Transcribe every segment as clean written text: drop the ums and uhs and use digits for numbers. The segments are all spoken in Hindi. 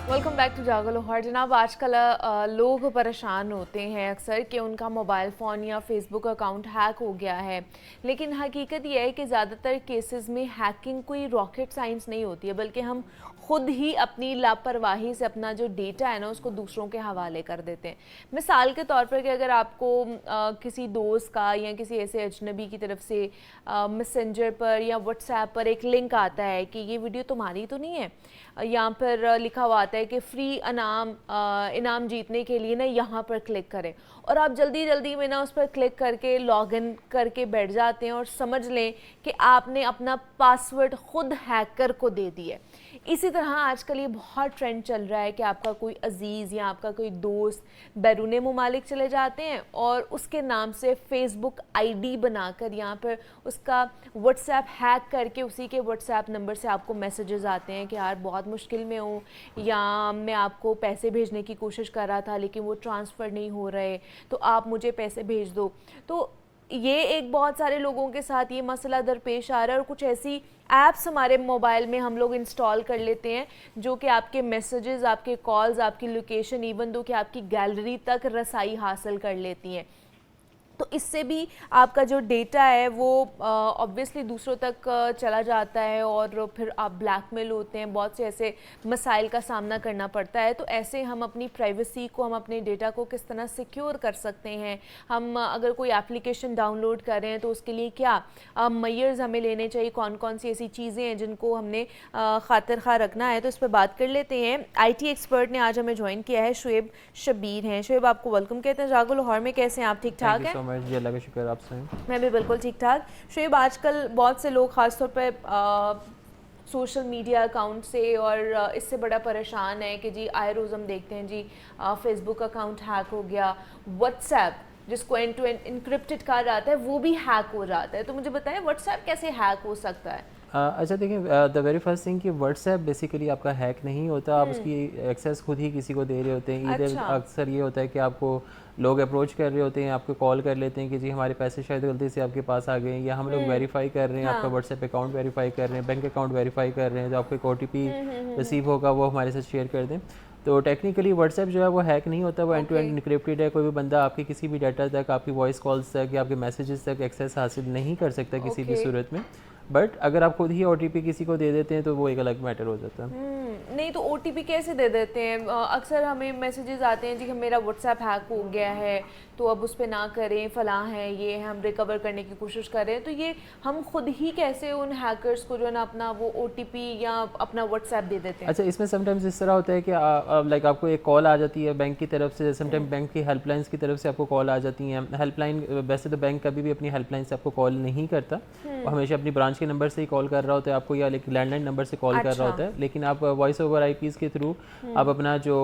वेलकम बैक टू जागो लाहौर। जनाब, आजकल लोग परेशान होते हैं अक्सर कि उनका मोबाइल फ़ोन या फेसबुक अकाउंट हैक हो गया है, लेकिन हकीकत यह है कि ज़्यादातर केसेस में हैकिंग कोई रॉकेट साइंस नहीं होती है, बल्कि हम खुद ही अपनी लापरवाही से अपना जो डेटा है ना उसको दूसरों के हवाले कर देते हैं। मिसाल के तौर पर कि अगर आपको किसी दोस्त का या किसी ऐसे अजनबी की तरफ से मैसेंजर पर या व्हाट्सएप पर एक लिंक आता है कि ये वीडियो तुम्हारी तो नहीं है, यहाँ पर लिखा हुआ आता है कि फ्री इनाम जीतने के लिए ना यहाँ पर क्लिक करें, और आप जल्दी जल्दी में ना उस पर क्लिक करके लॉगिन करके बैठ जाते हैं और समझ लें कि आपने अपना पासवर्ड खुद हैकर को दे दिया। इसी तरह आजकल ये बहुत ट्रेंड चल रहा है कि आपका कोई अजीज़ या आपका कोई दोस्त बैरून मुमालिक चले जाते हैं और उसके नाम से फेसबुक आईडी बनाकर यहाँ पर उसका व्हाट्सएप हैक करके उसी के व्हाट्सएप नंबर से आपको मैसेजेस आते हैं कि यार बहुत मुश्किल में हूँ, या मैं आपको पैसे भेजने की कोशिश कर रहा था लेकिन वो ट्रांसफ़र नहीं हो रहे, तो आप मुझे पैसे भेज दो। तो ये एक बहुत सारे लोगों के साथ ये मसला दरपेश आ रहा है, और कुछ ऐसी ऐप्स हमारे मोबाइल में हम लोग इंस्टॉल कर लेते हैं जो कि आपके मैसेजेस, आपके कॉल्स, आपकी लोकेशन, इवन दो कि आपकी गैलरी तक रसाई हासिल कर लेती हैं। तो इससे भी आपका जो डेटा है वो ऑब्वियसली दूसरों तक चला जाता है और फिर आप ब्लैकमेल होते हैं, बहुत से ऐसे मसाइल का सामना करना पड़ता है। तो ऐसे हम अपनी प्राइवेसी को, हम अपने डेटा को किस तरह सिक्योर कर सकते हैं, हम अगर कोई एप्लीकेशन डाउनलोड कर रहे हैं तो उसके लिए क्या मेजर्स हमें लेने चाहिए, कौन कौन सी ऐसी चीज़ें हैं जिनको हमने खातिर खा रखना है, तो इस पर बात कर लेते हैं। IT एक्सपर्ट ने आज हमें ज्वाइन किया है, शुएब शब्बीर हैं। शुएब, आपको वेलकम कहते हैं जागो लाहौर में। कैसे हैं आप? ठीक ठाक हैं? जी अल्लाह का शुक्र, आप सुनाएं। मैं भी बिल्कुल ठीक ठाक। शुएब, आजकल बहुत से लोग ख़ासतौर पर सोशल मीडिया अकाउंट से और इससे बड़ा परेशान है कि जी आए रोज़ हम देखते हैं जी फेसबुक अकाउंट हैक हो गया, व्हाट्सएप जिसको एंड टू एंड इनक्रिप्टेड कहा जाता है वो भी हैक हो जाता है। तो मुझे बताएं व्हाट्सएप कैसे हैक हो सकता है? अच्छा देखिए, द वेरी फर्स्ट थिंग कि व्हाट्सएप बेसिकली आपका हैक नहीं होता, आप उसकी एक्सेस खुद ही किसी को दे रहे होते हैं। इधर अक्सर ये होता है कि आपको लोग अप्रोच कर रहे होते हैं, आपको कॉल कर लेते हैं कि जी हमारे पैसे शायद गलती से आपके पास आ गए, या हम लोग वेरीफाई कर रहे हैं, आपका व्हाट्सएप अकाउंट वेरीफाई कर रहे हैं, बैंक अकाउंट वेरीफाई कर रहे हैं, जो आपको एक OTP रिसीव होगा वो हमारे साथ शेयर कर दें। तो टेक्निकली व्हाट्सएप जो है वो हैक नहीं होता, वो एंड टू एंड इनक्रिप्टेड है। कोई भी बंदा आपके किसी भी डाटा तक, आपकी वॉइस कॉल्स तक या आपके मैसेजेस तक एक्सेस हासिल नहीं कर सकता किसी भी सूरत में। बट अगर आप खुद ही OTP किसी को दे देते हैं तो वो एक अलग मैटर हो जाता है। नहीं तो OTP कैसे दे देते हैं? अक्सर हमें मैसेजेस आते हैं जी मेरा व्हाट्सएप हैक हो गया है तो अब उस पर ना करें, फ़लाँ है, ये है, हम रिकवर करने की कोशिश कर रहे हैं। तो ये हम खुद ही कैसे उन हैकर्स को जो है ना अपना वो OTP या अपना व्हाट्सएप दे देते हैं? अच्छा, इसमें समटाइम्स इस तरह होता है कि लाइक आपको एक कॉल आ जाती है बैंक की तरफ से, समटाइम बैंक की हेल्पलाइंस की तरफ से आपको कॉल आ जाती हैं। हेल्पलाइन वैसे तो बैंक कभी भी अपनी हेल्पलाइन से आपको कॉल नहीं करता, वो हमेशा अपनी ब्रांच के नंबर से ही कॉल कर रहा होता है आपको, या लैंडलाइन नंबर से कॉल कर रहा होता है। लेकिन आप वॉइस ओवर IPs के थ्रू आप अपना जो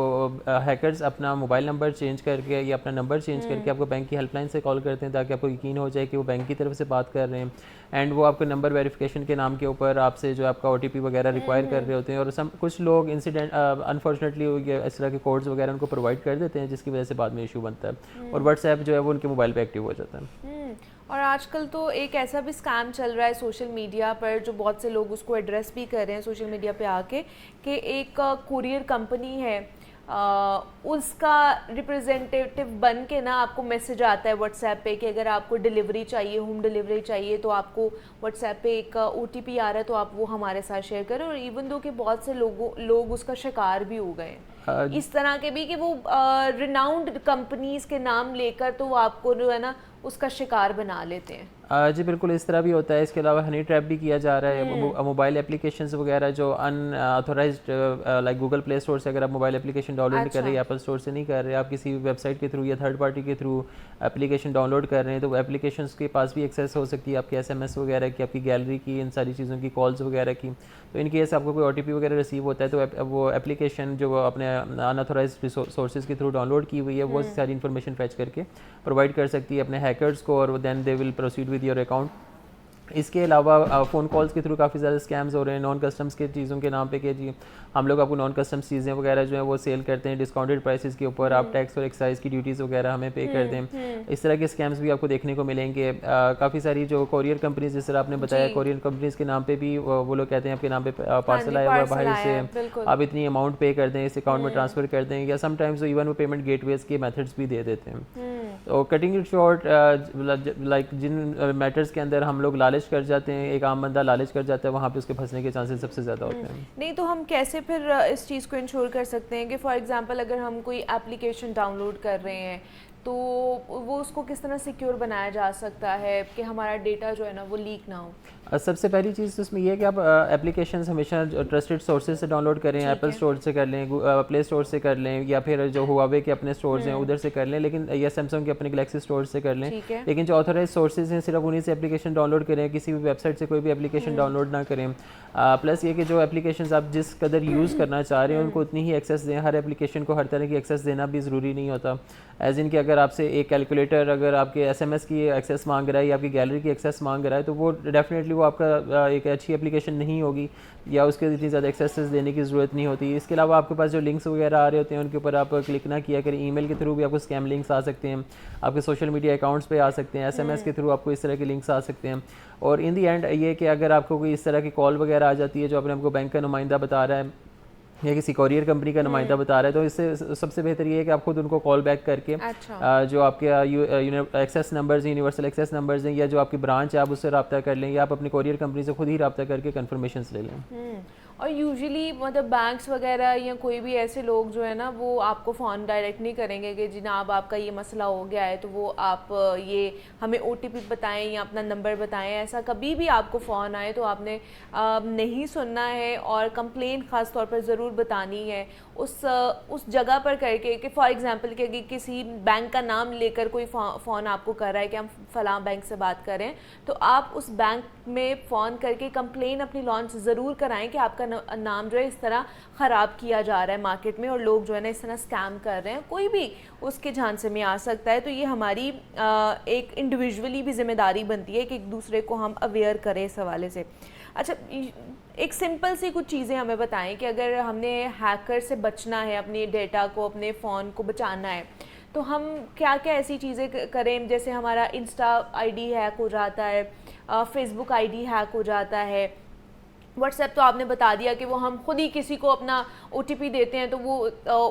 हैकर्स अपना मोबाइल नंबर चेंज करके या अपना नंबर चेंज करके आपको बैंक की हेल्पलाइन से कॉल करते हैं, ताकि आपको यकीन हो जाए कि वो बैंक की तरफ से बात कर रहे हैं। एंड वो आपको नंबर वेरिफिकेशन के नाम के ऊपर आपसे जो आपका OTP वगैरह रिक्वायर कर रहे होते हैं, और कुछ लोग इंसिडेंट अनफॉर्चुनेटली इस तरह के कोड्स वगैरह उनको प्रोवाइड कर देते हैं, जिसकी वजह से बाद में इशू बनता है और व्हाट्सएप जो है वो उनके मोबाइल पे एक्टिव हो जाता है। और आजकल तो एक ऐसा भी स्कैम चल रहा है सोशल मीडिया पर, जो बहुत से लोग उसको एड्रेस भी कर रहे हैं सोशल मीडिया पे आके, कि एक कुरियर कंपनी है, उसका रिप्रेजेंटेटिव बन के ना आपको मैसेज आता है व्हाट्सएप पे कि अगर आपको डिलीवरी चाहिए, होम डिलीवरी चाहिए, तो आपको व्हाट्सएप पे एक OTP आ रहा है तो आप वो हमारे साथ शेयर करें। और इवन दो कि बहुत से लोग उसका शिकार भी हो गए इस तरह के भी कि वो रिनाउंड कंपनीज के नाम लेकर तो वो आपको जो है ना उसका शिकार बना लेते हैं। जी बिल्कुल, इस तरह भी होता है। इसके अलावा हनी ट्रैप भी किया जा रहा है। मोबाइल एप्लीकेशंस वगैरह जो unauthorised like Google play store से अगर आप मोबाइल एप्लीकेशन डाउनलोड नहीं कर रहे हैं, एप्पल स्टोर से नहीं कर रहे, आप किसी वेबसाइट के थ्रू या थर्ड पार्टी के थ्रू एप्लीकेशन डाउनलोड कर रहे हैं, तो वो एप्लीकेशंस के पास भी एक्सेस हो सकती है आपकी SMS वगैरह की, आपकी गैलरी की, इन सारी चीज़ों की, कॉल्स वगैरह की। तो इन केस आपको कोई OTP वगैरह रिसीव होता है तो वो एप्लीकेशन जो अपने अनऑथोराइज्ड सोर्सेज के थ्रू डाउनलोड की हुई है वो सारी इन्फॉर्मेशन फैच करके प्रोवाइड कर सकती है अपने हैकर्स को, और then they will proceed with your account इसके अलावा फ़ोन कॉल्स के थ्रू काफ़ी ज़्यादा स्कैम्स हो रहे हैं नॉन कस्टम्स के चीज़ों के नाम पे कि जी हम लोग आपको नॉन कस्टम्स चीज़ें वगैरह जो है वो सेल करते हैं डिस्काउंटेड प्राइसेस के ऊपर, आप टैक्स और एक्साइज की ड्यूटीज़ वगैरह हमें पे कर दें। इस तरह के स्कैम्स भी आपको देखने को मिलेंगे। काफ़ी सारी जो कोरियर कंपनीज, जिस तरह आपने बताया, कोरियर कंपनीज़ के नाम पे भी वो लोग कहते हैं आपके नाम पे पार्सल आया हुआ है बाहर से, आप इतनी अमाउंट पे कर दें, इस अकाउंट में ट्रांसफ़र कर दें, या समटाइम्स इवन वो पेमेंट गेटवेज के मेथड्स भी दे देते हैं। तो कटिंग इट शॉर्ट, लाइक जिन मैटर्स के अंदर हम लोग लालच कर जाते हैं, एक आम बंदा लालच कर जाता है, वहाँ पे उसके फंसने के चांसेस सबसे ज़्यादा होते हैं। नहीं तो हम कैसे फिर इस चीज़ को इंश्योर कर सकते हैं कि फॉर एग्जांपल अगर हम कोई एप्लीकेशन डाउनलोड कर रहे हैं तो वो उसको किस तरह सिक्योर बनाया जा सकता है कि हमारा डेटा जो है ना वो लीक ना हो? सबसे पहली चीज़ तो उसमें ये है कि आप एप्लीकेशंस हमेशा ट्रस्टेड सोर्सेज से डाउनलोड करें, एप्पल स्टोर से कर लें, प्ले स्टोर से कर लें, या फिर जो हुआवे के अपने स्टोर्स हैं उधर से कर लें, लेकिन या सैमसंग के अपने गैलेक्सी स्टोर से कर लें। लेकिन जो ऑथराइज सोर्सेज हैं सिर्फ उन्हीं से एप्लीकेशन डाउनलोड करें, किसी भी वेबसाइट से कोई भी एप्लीकेशन डाउनलोड ना करें। प्लस ये कि जो एप्लीकेशन आप जिस कदर यूज़ करना चाह रहे हैं उनको उतनी ही एक्सेस दें। हर एप्लीकेशन को हर तरह की एक्सेस देना भी ज़रूरी नहीं होता। एज इन कि अगर आपसे एक कैलकुलेटर अगर आपके SMS की एक्सेस मांग रहा है या आपकी गैलरी की एक्सेस मांग रहा है, तो वो डेफिनेटली वो आपका एक अच्छी एप्लीकेशन नहीं होगी, या उसके इतनी ज़्यादा एक्सेस देने की ज़रूरत नहीं होती। इसके अलावा आपके पास जो लिंक्स वगैरह आ रहे होते हैं उनके ऊपर आप क्लिक ना किया करें। ईमेल के थ्रू भी आपको स्कैम लिंक्स आ सकते हैं, आपके सोशल मीडिया अकाउंट्स पे आ सकते हैं, SMS के थ्रू आपको इस तरह के लिंक्स आ सकते हैं। और इन दी एंड ये कि अगर आपको कोई इस तरह की कॉल वगैरह आ जाती है जो अपने आपको बैंक का नुमाइंदा बता रहा है या किसी कोरियर कंपनी का नुमाइंदा बता रहा है, तो इससे सबसे बेहतर ये है कि आप खुद उनको कॉल बैक करके जो आपके access numbers, universal access numbers हैं, या जो आपकी ब्रांच है आप उससे रब्ता कर लें, या आप अपनी कोरियर कंपनी से खुद ही रब्ता करके कन्फर्मेशन ले लें। और यूजुअली मतलब बैंक्स वगैरह या कोई भी ऐसे लोग जो है ना वो आपको फ़ोन डायरेक्ट नहीं करेंगे कि जनाब आपका ये मसला हो गया है, तो वो आप ये हमें OTP बताएं या अपना नंबर बताएं। ऐसा कभी भी आपको फ़ोन आए तो आपने नहीं सुनना है और कंप्लेन ख़ास तौर पर ज़रूर बतानी है उस जगह पर करके कि फॉर एग्ज़ाम्पल कि किसी बैंक का नाम लेकर कोई फ़ोन आपको कर रहा है कि हम फ़लाँ बैंक से बात करें, तो आप उस बैंक में फ़ोन करके कंप्लेन अपनी लॉन्च ज़रूर कराएं कि आपका नाम जो है इस तरह ख़राब किया जा रहा है मार्केट में और लोग जो है ना इस तरह स्कैम कर रहे हैं, कोई भी उसके झांसे में आ सकता है। तो ये हमारी एक इंडिविजुअली भी ज़िम्मेदारी बनती है कि एक दूसरे को हम अवेयर करें इस हवाले से। अच्छा, एक सिंपल सी कुछ चीज़ें हमें बताएं कि अगर हमने हैकर से बचना है, अपने डेटा को, अपने फ़ोन को बचाना है, तो हम क्या क्या ऐसी चीज़ें करें? जैसे हमारा इंस्टा ID हैक हो जाता है, फेसबुक ID हैक हो जाता है, व्हाट्सएप तो आपने बता दिया कि वो हम खुद ही किसी को अपना OTP देते हैं तो वो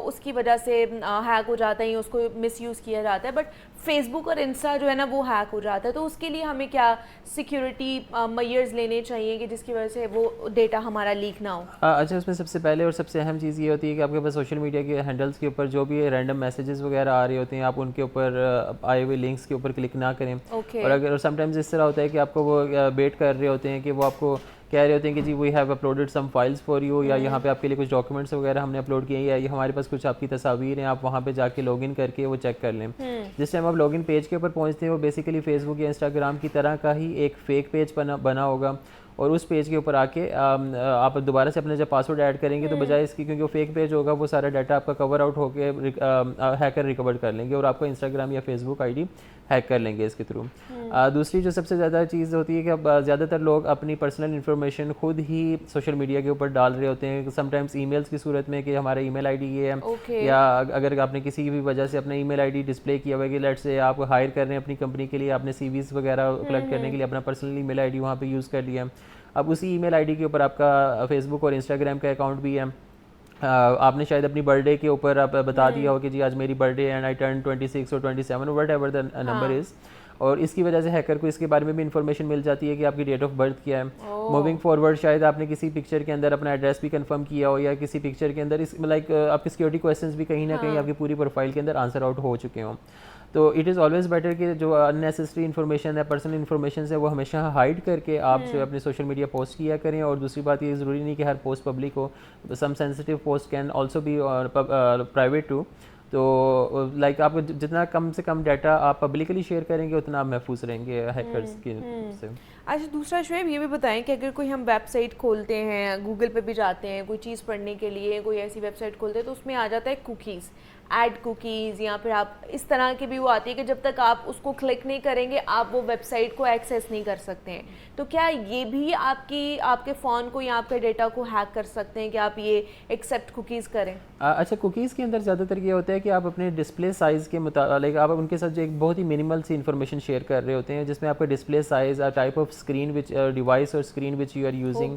उसकी वजह से हैक हो जाता है, उसको मिसयूज़ किया जाता है। बट फेसबुक और इंस्टा जो है ना वो हैक हो जाता है, तो उसके लिए हमें क्या सिक्योरिटी मेजर्स लेने चाहिए कि जिसकी वजह से वो डेटा हमारा लीक ना हो? अच्छा, उसमें सबसे पहले और सबसे अहम चीज़ ये होती है कि आपके पास सोशल मीडिया के हैंडल्स के ऊपर जो भी रैंडम मैसेजेस वगैरह आ रहे होते हैं, आप उनके ऊपर आए हुए लिंक्स के ऊपर क्लिक ना करें। और अगर समटाइम्स इस तरह होता है कि आपको वो वेट कर रहे होते हैं कि वो आपको कह रहे होते हैं कि जी we have uploaded some files for you, या यहाँ पे आपके लिए कुछ डॉक्यूमेंट्स वगैरह हमने अपलोड किए हैं, या ये हमारे पास कुछ आपकी तस्वीर हैं, आप वहाँ पे जाके लॉगिन करके वो चेक कर लें। जिस टाइम आप लॉगिन पेज के ऊपर पहुँचते हैं वो बेसिकली फेसबुक या इंस्टाग्राम की तरह का ही एक फ़ेक पेज बना होगा, और उस पेज के ऊपर आके आप दोबारा से अपना जब पासवर्ड ऐड करेंगे तो बजाय इसकी, क्योंकि वो फेक पेज होगा, वो सारा डाटा आपका कवर आउट होके हैकर रिकवर कर लेंगे और आपका इंस्टाग्राम या फेसबुक ID हैक कर लेंगे इसके थ्रू। दूसरी जो सबसे ज़्यादा चीज़ होती है कि अब ज़्यादातर लोग अपनी पर्सनल इन्फॉर्मेशन खुद ही सोशल मीडिया के ऊपर डाल रहे होते हैं, समटाइम्स ईमेल्स की सूरत में कि हमारा ईमेल ID ये है, या अगर आपने किसी भी वजह से अपना ईमेल ID डिस्प्ले किया हुआ है कि लेट से आप हायर कर रहे हैं अपनी कंपनी के लिए, आपने CVs वगैरह कलेक्ट करने के लिए अपना पर्सनल ईमेल ID वहाँ पर यूज़ कर लिया, अब उसी ईमेल ID के ऊपर आपका फेसबुक और इंस्टाग्राम का अकाउंट भी है। आपने शायद अपनी बर्थडे के ऊपर आप बता दिया हो कि जी आज मेरी बर्थडे एंड आई टर्न 26 और 27 what ever the number is, और इसकी वजह से हैकर को इसके बारे में भी इंफॉर्मेशन मिल जाती है कि आपकी डेट ऑफ बर्थ क्या है। मूविंग फॉरवर्ड शायद आपने किसी पिक्चर के अंदर अपना एड्रेस भी कंफर्म किया हो, या किसी पिक्चर के अंदर इस लाइक आपके सिक्योरिटी क्वेश्चंस भी कहीं ना कहीं आपकी पूरी प्रोफाइल के अंदर आंसर आउट हो चुके हों। तो इट इज़ ऑलवेज़ बेटर कि जो अननेसेसरी इन्फॉर्मेशन है, पर्सनल इन्फॉर्मेशन है, वो हमेशा हाइड करके आप जो अपने सोशल मीडिया पोस्ट किया करें। और दूसरी बात ये ज़रूरी नहीं कि हर पोस्ट पब्लिक हो, some sensitive post can also be private too. तो लाइक आप जितना कम से कम डाटा आप पब्लिकली शेयर करेंगे उतना आप महफूज रहेंगे हैकर्स के से। अच्छा, दूसरा शुएब ये भी बताएं कि अगर कोई हम वेबसाइट खोलते हैं, गूगल पे भी जाते हैं कोई चीज़ पढ़ने के लिए, कोई ऐसी वेबसाइट खोलते हैं तो उसमें आ जाता है कुकीज़, ऐड कुकीज़, या फिर आप इस तरह की भी वो आती है कि जब तक आप उसको क्लिक नहीं करेंगे आप वो वेबसाइट को एक्सेस नहीं कर सकते हैं। तो क्या ये भी आपके फ़ोन को या आपके डेटा को हैक कर सकते हैं कि आप ये एक्सेप्ट कुकीज़ करें? अच्छा, कुकीज़ के अंदर ज़्यादातर ये होता है कि आप अपने डिस्प्ले साइज़ के मुताबिक आप उनके साथ जो एक बहुत ही मिनिमल सी इन्फॉर्मेशन शेयर कर रहे होते हैं, जिसमें आपका display size, type of screen which device और screen which you are using,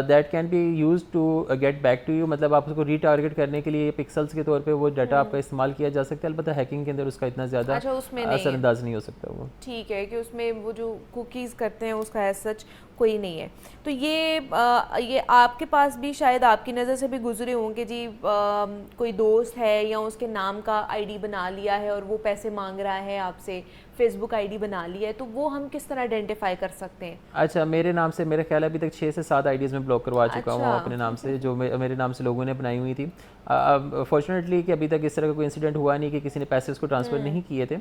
that can be use to get back to you. मतलब आप उसको रीटारगेट करने के लिए पिक्सल्स के तौर पे वो डाटा आपका इस्तेमाल किया जा सकता है। अलबत्ता हैकिंग के अंदर उसका इतना ज़्यादा असरअंदाज नहीं हो सकता वो। ठीक है कि उसमें वो जो कुकीज़ करते हैं उसका एज सच कोई नहीं है। तो ये आपके पास भी शायद आपकी नज़र से भी गुजरे हों कि जी कोई दोस्त है या उसके नाम का आईडी बना लिया है और वो पैसे मांग रहा है आपसे, फेसबुक आईडी बना लिया है, तो वो हम किस तरह आइडेंटिफाई कर सकते हैं? अच्छा, मेरे नाम से मेरे ख्याल अभी तक 6 से 7 आईडीज़ में ब्लॉक करवा चुका हूँ अपने नाम से, जो मेरे नाम से लोगों ने बनाई हुई थी। फॉर्चुनेटली कि अभी तक इस तरह का कोई इंसिडेंट हुआ नहीं कि किसी ने पैसे उसको ट्रांसफ़र नहीं किए थे।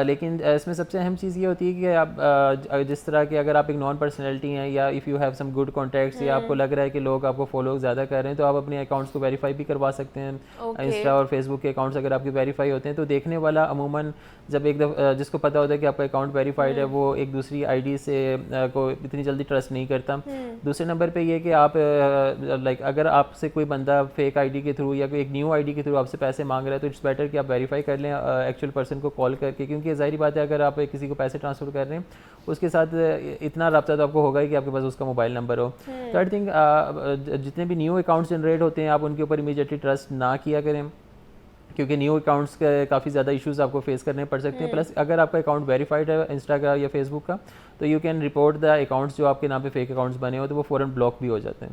लेकिन इसमें सबसे अहम चीज़ ये होती है कि आप जिस तरह के अगर आप एक नॉन पर्सनैलिटी हैं या if you have some good contacts या आपको लग रहा है कि लोग आपको फॉलो ज़्यादा कर रहे हैं, तो आप अपने अकाउंट्स को वेरीफाई भी करवा सकते हैं। इंस्टा और फेसबुक के अकाउंट्स अगर आपके वेरीफाई होते हैं तो देखने वाला अमूमन जब एक दफ़ा जिसको पता होता है कि आपका अकाउंट वेरीफाइड है, वो एक दूसरी आईडी से को इतनी जल्दी ट्रस्ट नहीं करता। दूसरे नंबर पे ये कि आप लाइक अगर आपसे कोई बंदा फेक आईडी के थ्रू या कोई एक न्यू आईडी के थ्रू आपसे पैसे मांग रहा है तो इट्स बेटर कि आप वेरीफाई कर लें एक्चुअल पर्सन को कॉल करके, क्योंकि ज़ाहिर बात है अगर आप किसी को पैसे ट्रांसफ़र कर रहे हैं उसके साथ इतना रब्ता तो आपको होगा ही कि आपके पास उसका मोबाइल नंबर हो। तो आई थिंक जितने भी न्यू अकाउंट्स जनरेट होते हैं आप उनके ऊपर इमीडिएटली ट्रस्ट ना किया करें, क्योंकि न्यू अकाउंट्स के काफ़ी ज़्यादा इश्यूज आपको फेस करने पड़ सकते हैं। प्लस अगर आपका अकाउंट वेरीफाइड है इंस्टा का या फेसबुक का, तो you can report the accounts जो आपके नाम पे फेक अकाउंट्स बने हो, तो वो फ़ौरन ब्लॉक भी हो जाते हैं।